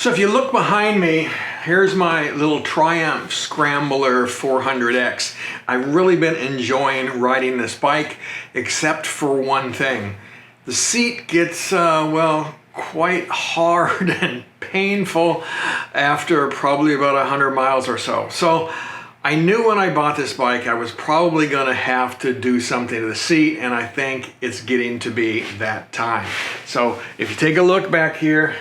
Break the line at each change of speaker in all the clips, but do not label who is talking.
So if you look behind me, here's my little Triumph Scrambler 400X. I've really been enjoying riding this bike, except for one thing. The seat gets, well, quite hard and painful after probably about 100 miles or so. So I knew when I bought this bike I was probably going to have to do something to the seat, and I think it's getting to be that time. So if you take a look back here,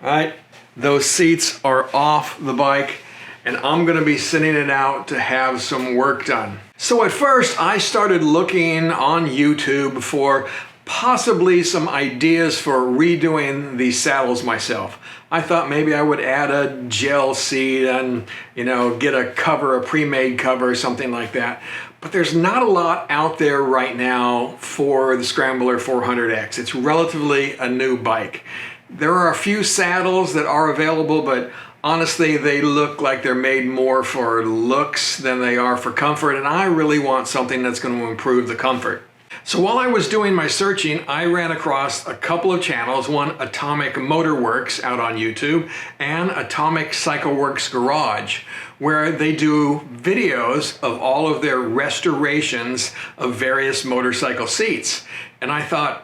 all right, those seats are off the bike, and I'm going to be sending it out to have some work done. So at first I started looking on YouTube for possibly some ideas for redoing these saddles myself. I thought maybe I would add a gel seat and, you know, get a cover, a pre-made cover or something like that. But there's not a lot out there right now for the Scrambler 400X. It's relatively a new bike. There are a few saddles that are available, but honestly, they look like they're made more for looks than they are for comfort, and I really want something that's going to improve the comfort. So while I was doing my searching, I ran across a couple of channels, one Atomic Motorworks out on YouTube and Atomic Cycleworks Garage, where they do videos of all of their restorations of various motorcycle seats. And I thought,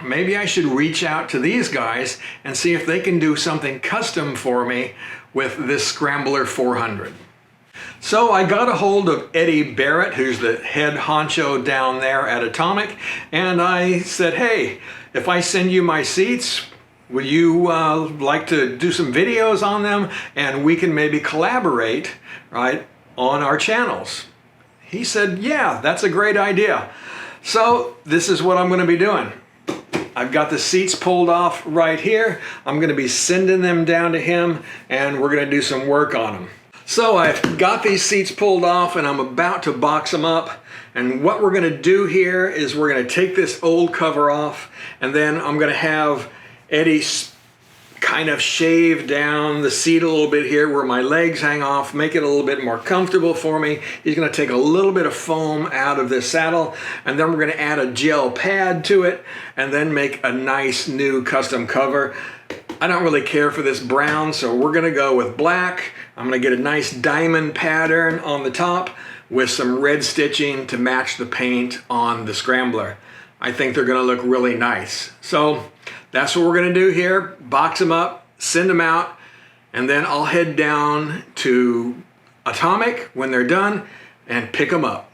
maybe I should reach out to these guys and see if they can do something custom for me with this Scrambler 400. So I got a hold of Eddie Barrett, who's the head honcho down there at Atomic, and I said, hey, if I send you my seats, would you like to do some videos on them, and we can maybe collaborate, right, on our channels? He said, yeah, that's a great idea. So this is what I'm going to be doing. I've got the seats pulled off right here. I'm going to be sending them down to him, and we're going to do some work on them. So I've got these seats pulled off, and I'm about to box them up. And what we're going to do here is we're going to take this old cover off, and then I'm going to have Eddie kind of shave down the seat a little bit here where my legs hang off, make it a little bit more comfortable for me. He's going to take a little bit of foam out of this saddle, and then we're going to add a gel pad to it, and then make a nice new custom cover. I don't really care for this brown, so we're going to go with black. I'm going to get a nice diamond pattern on the top with some red stitching to match the paint on the Scrambler. I think they're going to look really nice. So that's what we're going to do here. Box them up, send them out, and then I'll head down to Atomic when they're done and pick them up.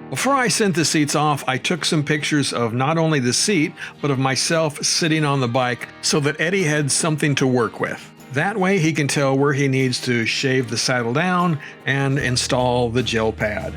Before I sent the seats off, I took some pictures of not only the seat, but of myself sitting on the bike so that Eddie had something to work with. That way he can tell where he needs to shave the saddle down and install the gel pad.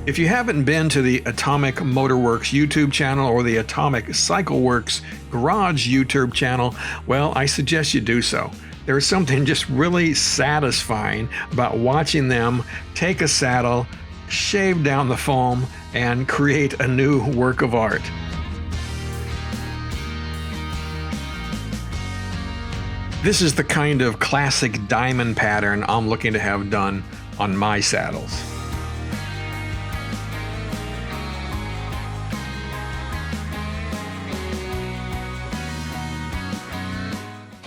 If you haven't been to the Atomic Motorworks YouTube channel or the Atomic Cycleworks Garage YouTube channel, well, I suggest you do so. There's something just really satisfying about watching them take a saddle, shave down the foam, and create a new work of art. This is the kind of classic diamond pattern I'm looking to have done on my saddles.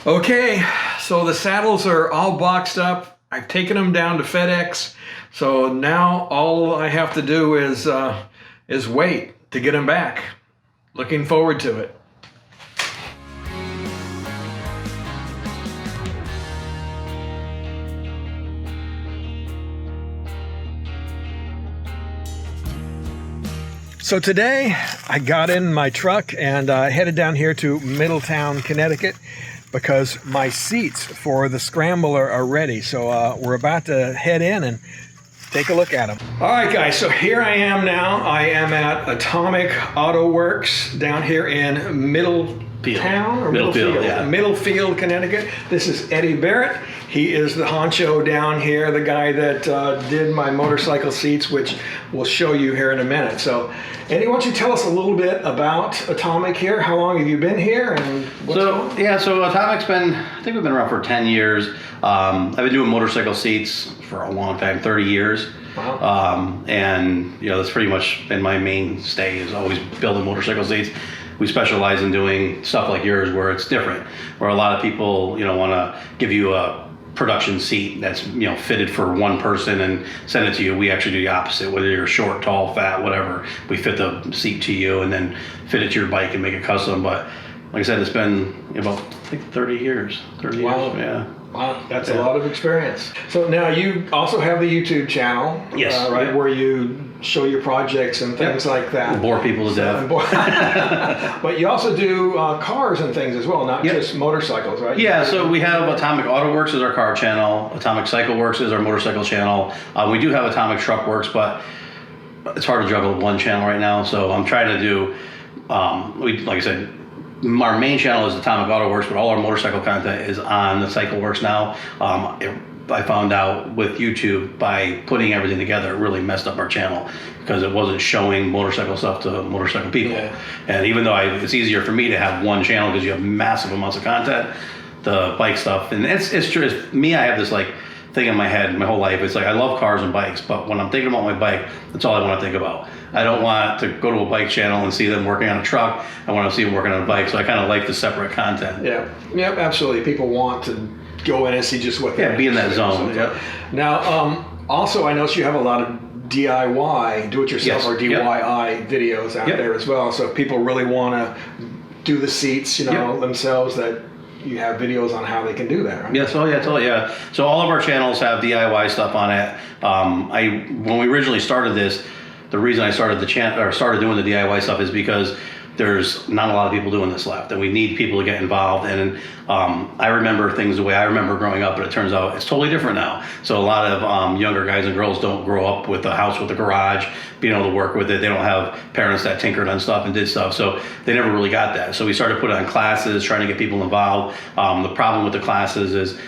Okay, so the saddles are all boxed up. I've taken them down to FedEx. So now all I have to do is wait to get them back. Looking forward to it. So today I got in my truck and headed down here to Middletown, Connecticut, because my seats for the Scrambler are ready. So we're about to head in and take a look at them. All right, guys, so here I am now. I am at Atomic Autoworks down here in Middlefield, Connecticut. This is Eddie Barrett. He is the honcho down here, the guy that did my motorcycle seats, which we'll show you here in a minute. So, Eddie, why don't you tell us a little bit about Atomic here? How long have you been here? And
so Atomic's been, I think we've been around for 10 years. I've been doing motorcycle seats for a long time, 30 years.
Wow.
And, you know, that's pretty much been my mainstay, is always building motorcycle seats. we specialize in doing stuff like yours where it's different, where a lot of people, you know, want to give you a production seat that's, you know, fitted for one person and send it to you. We actually do the opposite. Whether you're short, tall, fat, whatever, we fit the seat to you and then fit it to your bike and make it custom. But like I said, it's been about, I think, 30 years. 30
Wow.
years, yeah.
Wow, that's a lot of experience. So now you also have the YouTube channel,
Yes.
right,
Yeah.
where you show your projects and things like that.
Bore people to death.
But you also do cars and things as well, not just motorcycles, right?
Yeah, so we have Atomic Autoworks as our car channel. Atomic Cycleworks is our motorcycle channel. We do have Atomic Truckworks, but it's hard to juggle one channel right now. So I'm trying to do, like I said, our main channel is Atomic Autoworks, but all our motorcycle content is on the Cycleworks now. I found out with YouTube, by putting everything together, it really messed up our channel because it wasn't showing motorcycle stuff to motorcycle people. Yeah. And even though it's easier for me to have one channel because you have massive amounts of content, the bike stuff, and it's true. It's, me, I have this like thing in my head my whole life. It's like I love cars and bikes, but when I'm thinking about my bike, that's all I want to think about. I don't want to go to a bike channel and see them working on a truck. I want to see them working on a bike. So I kind of like the separate content.
Yeah, yep, absolutely. People want to go in and see just what.
Yeah, be in that zone.
Yep. Now, also, I noticed you have a lot of DIY, do-it-yourself, or DIY videos out there as well. So if people really want to do the seats, you know, themselves, that you have videos on how they can do that, right?
Yes, yeah. So all of our channels have DIY stuff on it. When we originally started this, the reason I started the channel or started doing the DIY stuff is because there's not a lot of people doing this left, and we need people to get involved. And I remember things the way I remember growing up, but it turns out it's totally different now. So a lot of younger guys and girls don't grow up with a house with a garage, being able to work with it. They don't have parents that tinkered on stuff and did stuff, so they never really got that. So we started putting on classes, trying to get people involved. The problem with the classes is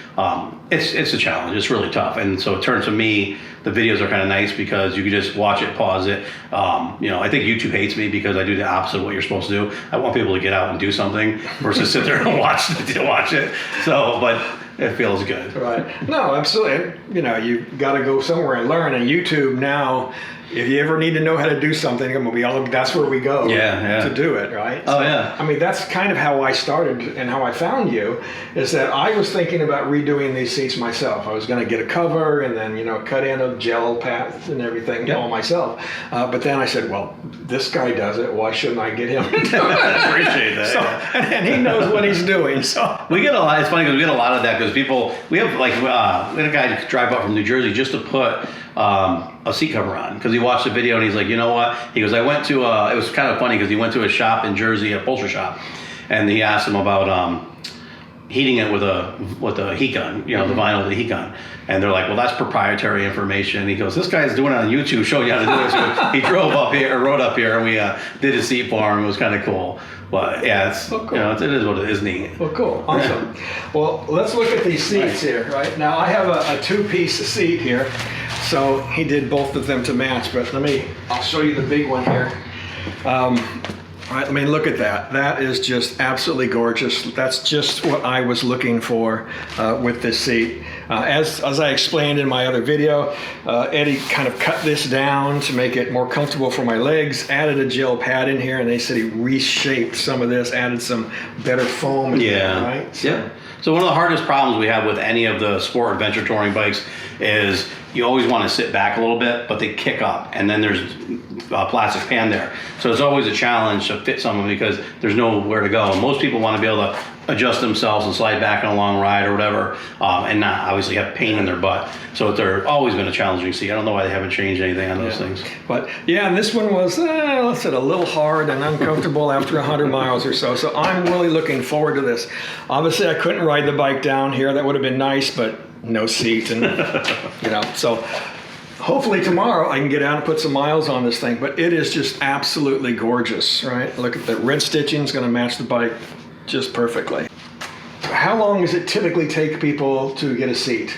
it's a challenge. It's really tough, and so it turned to me. The videos are kind of nice because you can just watch it, pause it. You know, I think YouTube hates me because I do the opposite of what you're supposed to do. I want people to get out and do something versus sit there and watch it. So, but it feels good.
Right. No, absolutely. You know, you got to go somewhere and learn. And YouTube now, if you ever need to know how to do something, that's where we go to do it, right?
Oh, yeah.
I mean, that's kind of how I started and how I found you, is that I was thinking about redoing these seats myself. I was going to get a cover and then, you know, cut in a gel path and everything all myself. But then I said, well, this guy does it. Why shouldn't I get him to do it?
I appreciate that.
So, and he knows what he's doing. So
we get a lot. It's funny because we get a lot of that because people. We have we had a guy drive up from New Jersey just to put a seat cover on because he watched the video and he's like, you know what? He goes, I went to. It was kind of funny because he went to a shop in Jersey, a upholstery shop, and he asked him about heating it with a heat gun, you know, the vinyl with the heat gun. And they're like, well, that's proprietary information. And he goes, this guy's doing it on YouTube, showing you how to do it. So he rode up here, and we did a seat for him. It was kind of cool. But yeah, it's cool. You know, it is what it is, neat.
Well, cool, awesome. Well, let's look at these seats here. Right now, I have a two-piece seat here, so he did both of them to match. But I'll show you the big one here. All right, I mean, look at that. That is just absolutely gorgeous. That's just what I was looking for with this seat. As I explained in my other video, Eddie kind of cut this down to make it more comfortable for my legs, added a gel pad in here, and they said he reshaped some of this, added some better foam in there, right?
So one of the hardest problems we have with any of the sport adventure touring bikes is you always want to sit back a little bit, but they kick up, and then there's a plastic pan there. So it's always a challenge to fit someone because there's nowhere to go. And most people want to be able to adjust themselves and slide back on a long ride or whatever, and not obviously have pain in their butt. So they're always been a challenging seat. I don't know why they haven't changed anything on those things.
But yeah, and this one was, let's say, a little hard and uncomfortable after 100 miles or so. So I'm really looking forward to this. Obviously, I couldn't ride the bike down here. That would have been nice, but no seat, and you know, so. Hopefully tomorrow I can get out and put some miles on this thing, but it is just absolutely gorgeous, right? Look at the red stitching, is going to match the bike just perfectly. How long does it typically take people to get a seat?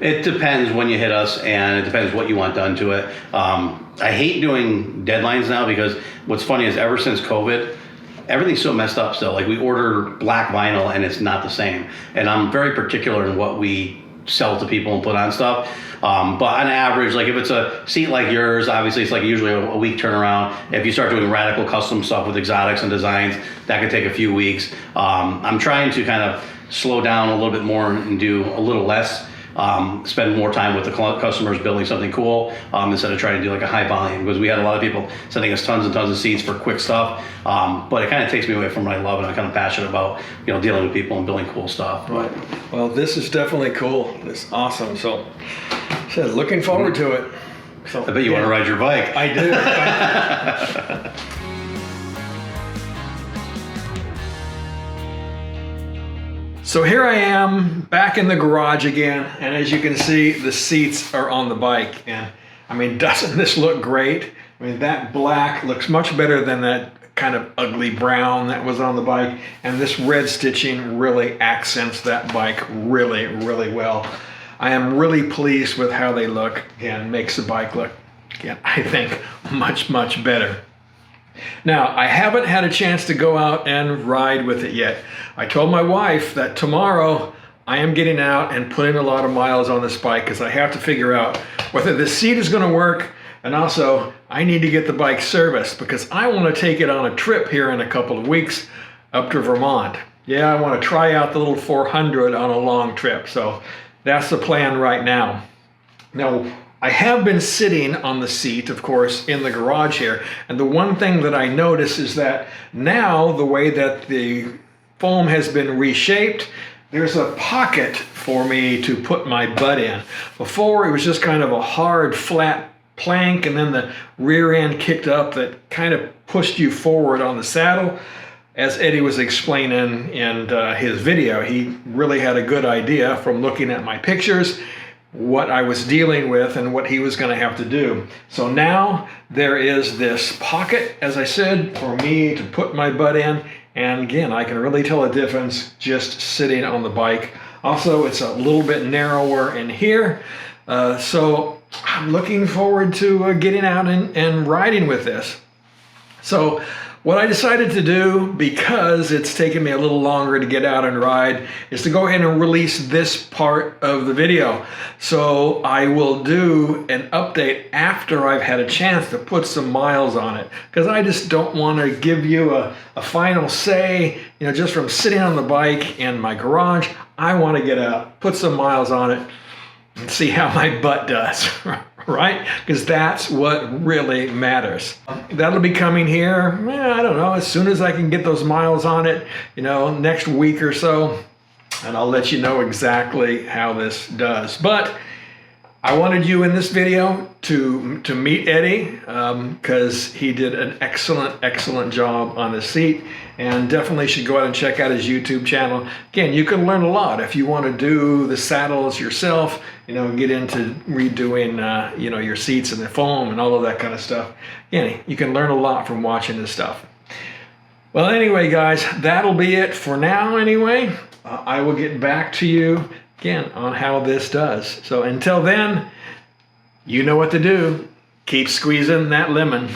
It depends when you hit us, and it depends what you want done to it. I hate doing deadlines now because what's funny is ever since COVID, everything's so messed up still. Like we order black vinyl and it's not the same. And I'm very particular in what we sell to people and put on stuff. But on average, like if it's a seat like yours, obviously it's like usually a week turnaround. If you start doing radical custom stuff with exotics and designs, that could take a few weeks. I'm trying to kind of slow down a little bit more and do a little less. Spend more time with the customers building something cool instead of trying to do like a high volume, because we had a lot of people sending us tons and tons of seats for quick stuff. But it kind of takes me away from what I love, and I'm kind of passionate about, you know, dealing with people and building cool stuff.
Right. Well, this is definitely cool. It's awesome. So looking forward to it. So,
I bet you want to ride your bike.
I do. So here I am back in the garage again, and as you can see, the seats are on the bike. And I mean, doesn't this look great? I mean, that black looks much better than that kind of ugly brown that was on the bike, and this red stitching really accents that bike really, really well. I am really pleased with how they look, and makes the bike look, again, I think, much, much better. Now, I haven't had a chance to go out and ride with it yet. I told my wife that tomorrow I am getting out and putting a lot of miles on this bike, because I have to figure out whether the seat is going to work, and also I need to get the bike serviced, because I want to take it on a trip here in a couple of weeks up to Vermont. Yeah, I want to try out the little 400 on a long trip, so that's the plan right now. Now, I have been sitting on the seat, of course, in the garage here, and the one thing that I notice is that now the way that the foam has been reshaped, there's a pocket for me to put my butt in. Before, it was just kind of a hard, flat plank, and then the rear end kicked up that kind of pushed you forward on the saddle. As Eddie was explaining in his video, he really had a good idea from looking at my pictures what I was dealing with and what he was going to have to do. So now there is this pocket, as I said, for me to put my butt in. And again, I can really tell a difference just sitting on the bike. Also, it's a little bit narrower in here. So I'm looking forward to getting out and riding with this. So what I decided to do, because it's taken me a little longer to get out and ride, is to go ahead and release this part of the video. So I will do an update after I've had a chance to put some miles on it, because I just don't want to give you a final say, you know, just from sitting on the bike in my garage. I want to get out, put some miles on it, and see how my butt does. Right? Because that's what really matters. That'll be coming here, I don't know, as soon as I can get those miles on it, you know, next week or so, and I'll let you know exactly how this does. But I wanted you in this video to meet Eddie, because he did an excellent job on the seat, and definitely should go out and check out his YouTube channel. Again, you can learn a lot if you want to do the saddles yourself, you know, get into redoing, you know, your seats and the foam and all of that kind of stuff. Again, you can learn a lot from watching this stuff. Well, anyway, guys, that'll be it for now anyway. I will get back to you again on how this does. So until then, you know what to do. Keep squeezing that lemon.